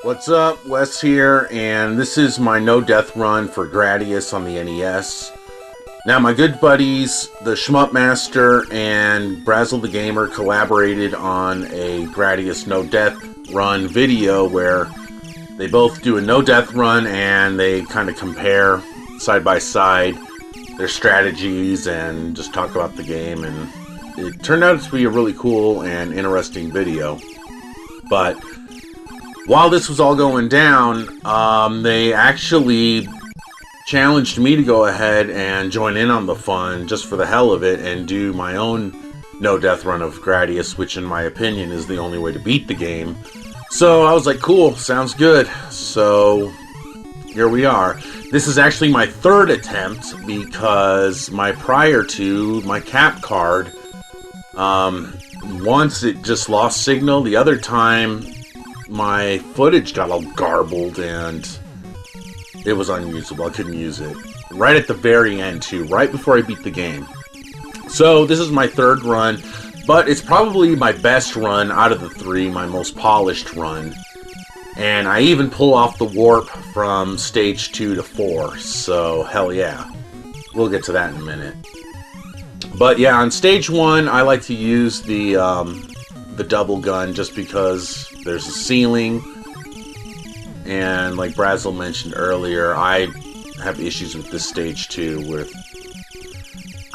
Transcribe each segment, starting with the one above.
What's up, Wes here, and this is my no-death run for Gradius on the NES. Now, my good buddies, the SHMUP Master and Brasel TheGamer, collaborated on a Gradius no-death run video where they both do a no-death run and they kind of compare side by side their strategies and just talk about the game, and it turned out to be a really cool and interesting video. But while this was all going down, they actually challenged me to go ahead and join in on the fun just for the hell of it and do my own no-death run of Gradius, which in my opinion is the only way to beat the game. So I was like, cool, sounds good. So here we are. This is actually my third attempt because my prior to, my cap card, once it just lost signal. The other time my footage got all garbled and it was unusable. I couldn't use it. Right at the very end too, right before I beat the game. So this is my third run, but it's probably my best run out of the three, my most polished run. And I even pull off the warp from stage 2 to 4, so hell yeah. We'll get to that in a minute. But yeah, on stage 1, I like to use the double gun just because there's a ceiling, and like Brasel mentioned earlier, I have issues with this stage too.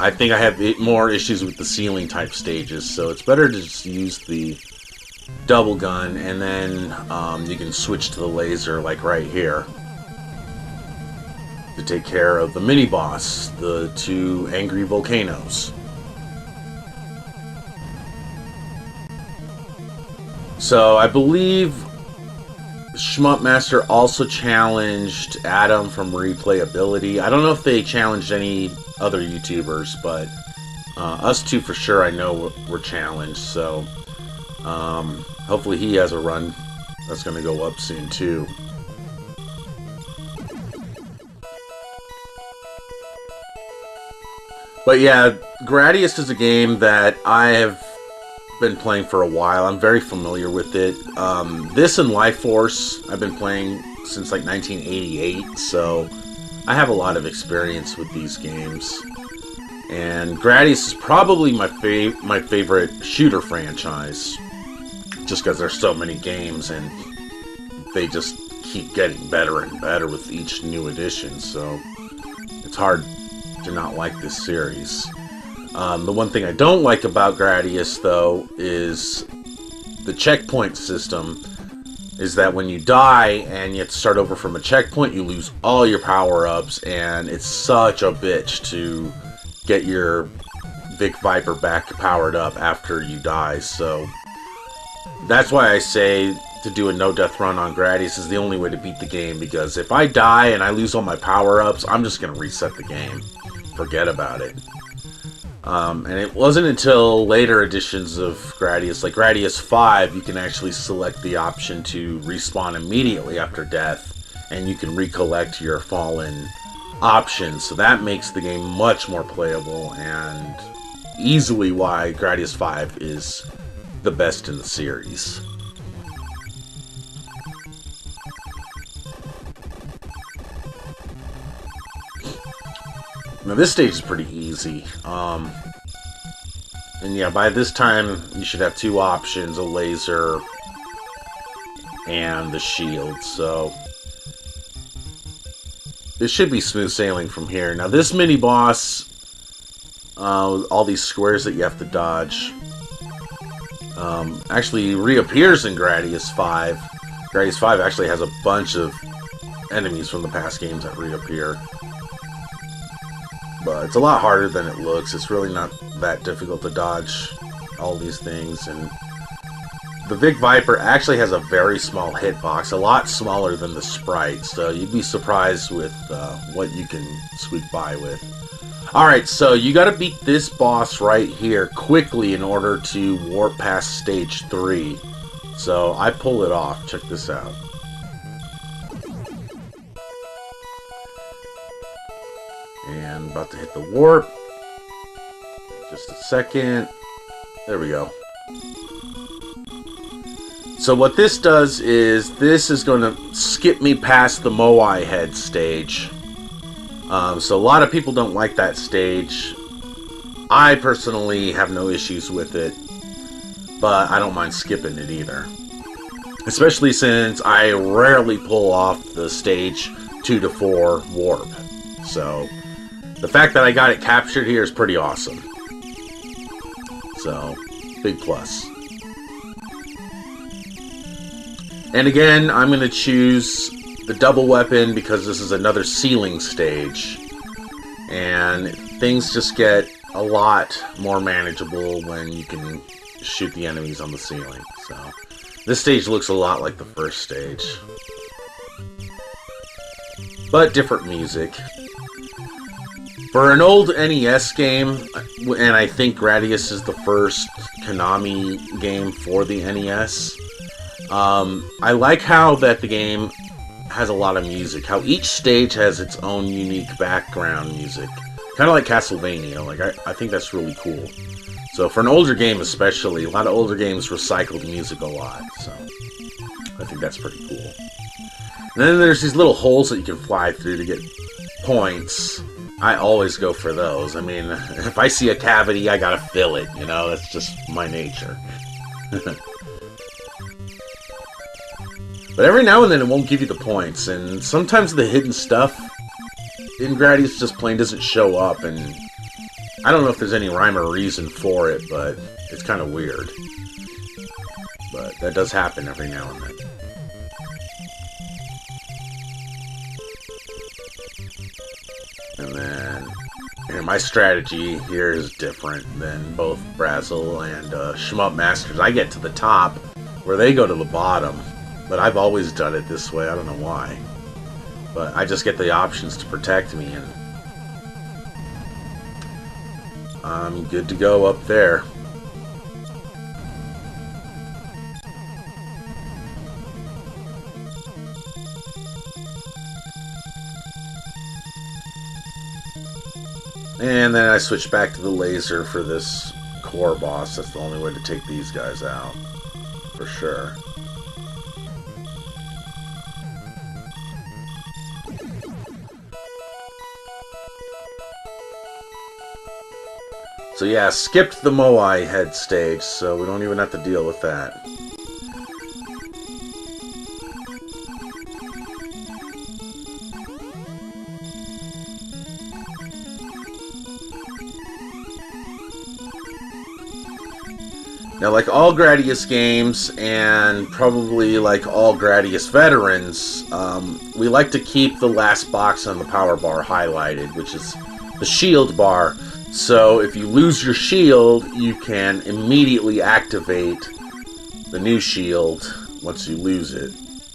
I think I have more issues with the ceiling type stages, so it's better to just use the double gun, and then you can switch to the laser like right here to take care of the mini boss, the two angry volcanoes. So I believe SHMUP Master also challenged Adam from Replayability. I don't know if they challenged any other YouTubers, but us two for sure I know were challenged. So hopefully he has a run that's going to go up soon too. But yeah, Gradius is a game that I have been playing for a while. I'm very familiar with it. This and Life Force I've been playing since like 1988, so I have a lot of experience with these games. And Gradius is probably my favorite shooter franchise, just because there's so many games and they just keep getting better and better with each new edition, so it's hard to not like this series. The one thing I don't like about Gradius, though, is the checkpoint system. Is that when you die and you have to start over from a checkpoint, you lose all your power-ups, and it's such a bitch to get your Vic Viper back powered up after you die. So that's why I say to do a no-death run on Gradius is the only way to beat the game, because if I die and I lose all my power-ups, I'm just going to reset the game. Forget about it. And it wasn't until later editions of Gradius, like Gradius 5, you can actually select the option to respawn immediately after death, and you can recollect your fallen options. So that makes the game much more playable, and easily why Gradius 5 is the best in the series. Now this stage is pretty easy, and yeah, by this time you should have two options, a laser and the shield, so this should be smooth sailing from here. Now this mini boss, all these squares that you have to dodge, actually reappears in Gradius 5. Gradius 5 actually has a bunch of enemies from the past games that reappear. But it's a lot harder than it looks. It's really not that difficult to dodge all these things. And the Vic Viper actually has a very small hitbox, a lot smaller than the sprite. So you'd be surprised with what you can squeak by with. Alright, so you gotta beat this boss right here quickly in order to warp past stage 3. So I pull it off. Check this out. And about to hit the warp. Just a second. There we go. So what this does is, this is going to skip me past the Moai head stage. So a lot of people don't like that stage. I personally have no issues with it, but I don't mind skipping it either. Especially since I rarely pull off the stage 2 to 4 warp. So the fact that I got it captured here is pretty awesome. So, big plus. And again, I'm going to choose the double weapon because this is another ceiling stage. And things just get a lot more manageable when you can shoot the enemies on the ceiling. So, this stage looks a lot like the first stage. But different music. For an old NES game, and I think Gradius is the first Konami game for the NES, I like how that the game has a lot of music. How each stage has its own unique background music. Kind of like Castlevania. Like I think that's really cool. So for an older game especially, a lot of older games recycled music a lot. So I think that's pretty cool. And then there's these little holes that you can fly through to get points. I always go for those. I mean, if I see a cavity, I gotta fill it, you know? That's just my nature. But every now and then it won't give you the points, and sometimes the hidden stuff in Gradius just plain doesn't show up, and I don't know if there's any rhyme or reason for it, but it's kind of weird. But that does happen every now and then. And then, and my strategy here is different than both Brasel and SHMUP Masters. I get to the top, where they go to the bottom. But I've always done it this way, I don't know why. But I just get the options to protect me, and I'm good to go up there. And then I switch back to the laser for this core boss. That's the only way to take these guys out, for sure. So yeah, skipped the Moai head stage, so we don't even have to deal with that. Now, like all Gradius games, and probably like all Gradius veterans, we like to keep the last box on the power bar highlighted, which is the shield bar. So if you lose your shield, you can immediately activate the new shield once you lose it.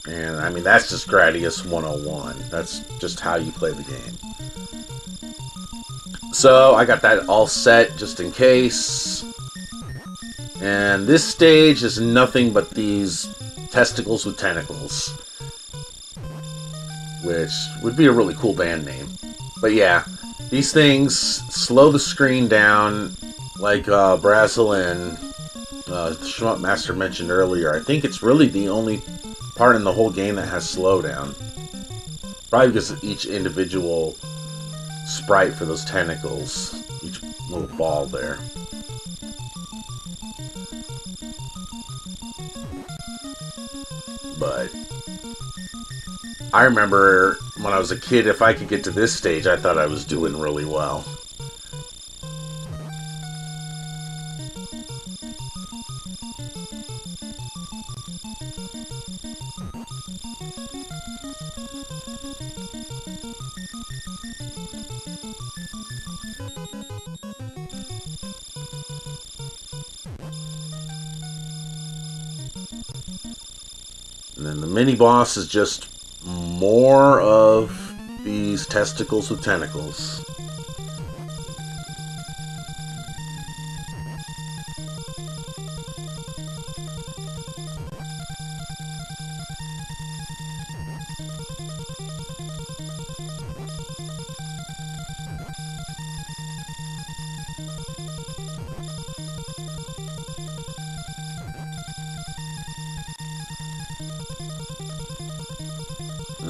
And I mean, that's just Gradius 101. That's just how you play the game. So I got that all set just in case. And this stage is nothing but these testicles with tentacles, which would be a really cool band name. But yeah, these things slow the screen down, like Brasel and SHMUP Master mentioned earlier. I think it's really the only part in the whole game that has slowdown. Probably because of each individual sprite for those tentacles, each little ball there. But I remember when I was a kid, if I could get to this stage, I thought I was doing really well. And then the mini-boss is just more of these testicles with tentacles.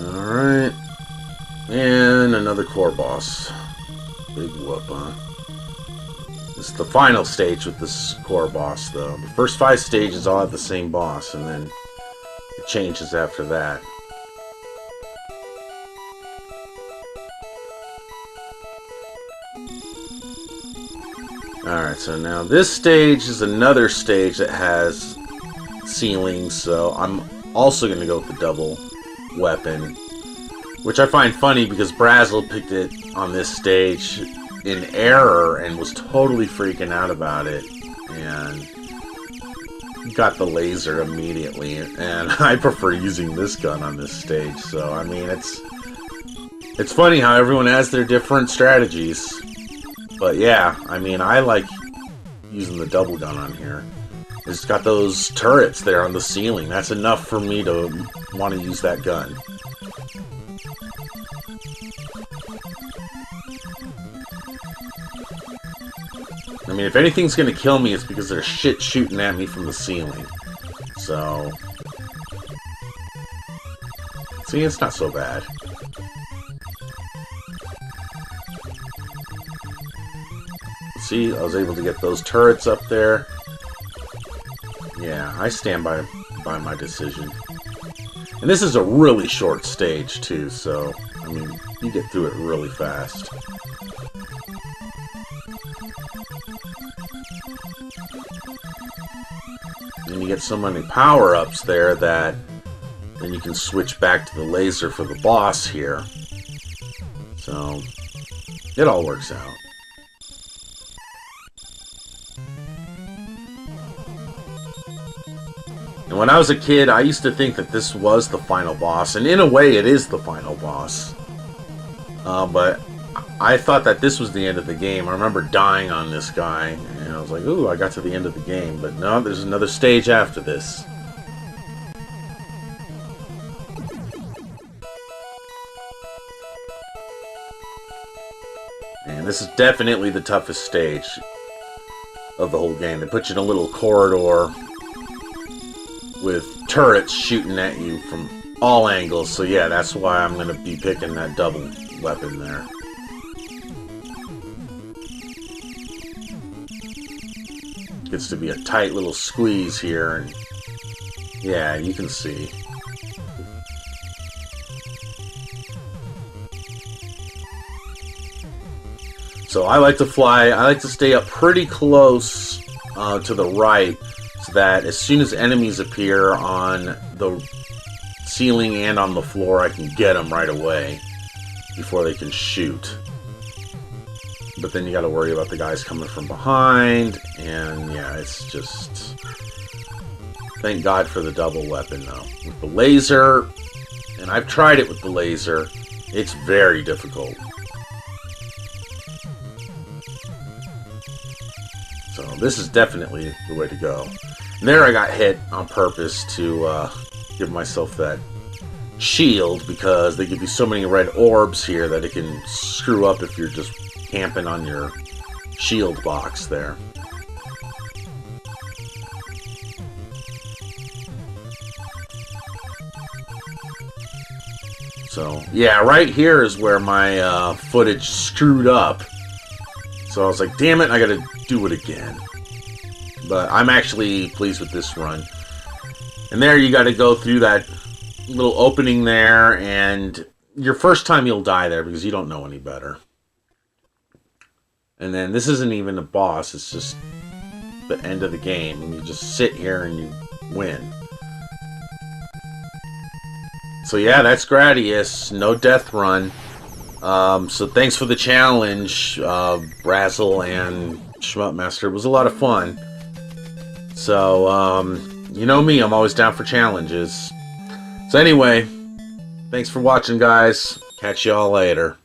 Alright. And another core boss. Big whoop, huh? This is the final stage with this core boss, though. The first 5 stages all have the same boss, and then it changes after that. Alright, so now this stage is another stage that has ceilings, so I'm also going to go with the double weapon. Which I find funny because Brasel picked it on this stage in error and was totally freaking out about it. And got the laser immediately. And I prefer using this gun on this stage. So, I mean, it's funny how everyone has their different strategies. But yeah, I mean, I like using the double gun on here. It's got those turrets there on the ceiling. That's enough for me to want to use that gun. I mean, if anything's gonna kill me, it's because there's shit shooting at me from the ceiling. So... see, it's not so bad. See, I was able to get those turrets up there. Yeah, I stand by my decision. And this is a really short stage, too, so... I mean, you get through it really fast. And you get so many power-ups there that then you can switch back to the laser for the boss here. So, it all works out. And when I was a kid, I used to think that this was the final boss, and in a way it is the final boss. But I thought that this was the end of the game. I remember dying on this guy, and I was like, ooh, I got to the end of the game. But no, there's another stage after this. And this is definitely the toughest stage of the whole game. They put you in a little corridor with turrets shooting at you from all angles. So yeah, that's why I'm going to be picking that double weapon there. Gets to be a tight little squeeze here, and yeah, you can see. So I like to fly, I like to stay up pretty close to the right, so that as soon as enemies appear on the ceiling and on the floor, I can get them right away before they can shoot. But then you gotta worry about the guys coming from behind, and yeah, it's just... thank God for the double weapon, though. With the laser, and I've tried it with the laser, it's very difficult. So this is definitely the way to go. And there I got hit on purpose to give myself that shield, because they give you so many red orbs here that it can screw up if you're just camping on your shield box there. So, yeah, right here is where my footage screwed up. So I was like, damn it, I gotta do it again. But I'm actually pleased with this run. And there you gotta go through that little opening there, and your first time you'll die there because you don't know any better. And then this isn't even a boss, it's just the end of the game, and you just sit here and you win. So yeah, that's Gradius, no death run. So thanks for the challenge, Brasel and SHMUP Master. It was a lot of fun. So, you know me, I'm always down for challenges. So anyway, thanks for watching, guys. Catch y'all later.